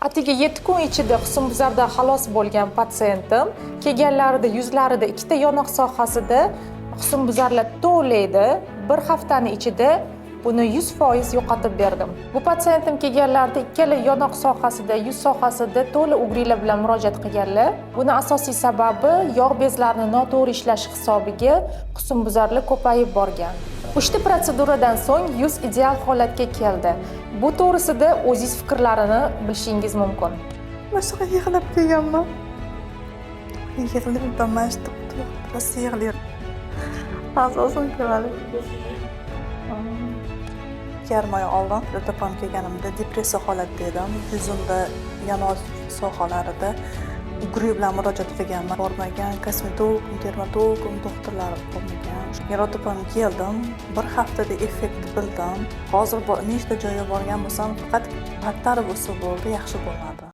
Atigi 7 kun ichida husnbuzardan xalos bo'lgan patsientim kelganlarida yuzlarida ikkita yonoq sohasida husnbuzarlar to'laydi. Bir haftani ichida buni 100% yo'qotib berdim. Bu patsientim kelganlarida ikkala yonoq sohasida, yuz sohasida to'la ugrilar bilan murojaat qilganlar. Buni asosiy sababi yog' bezlarini noto'g'ri ishlashi hisobiga husnbuzarlar ko'payib borgan. 3 ta protseduradan so'ng yuz ideal holatga keldi. Bu to'g'risida o'zingiz fikrlarini bilishingiz mumkin. Boshqa yig'lab kelganman. Yig'lab bamashdi, rosa yig'layapman. Asosan ko'radi. Yarim oy oldin o'tapam kelganimda depressiya holatda edim. Yuzimda yonoq sohalarida ugri bilan murojaat qilganman. Bormagan kosmetolog, dermatolog doktorlari bo'lmagan. Yaratopam keldim. Bir haftada effekt bildim. Hozir nechta joyga borgan bo'lsam, faqat battar bo'lsa bo'ldi, yaxshi bo'lmadi.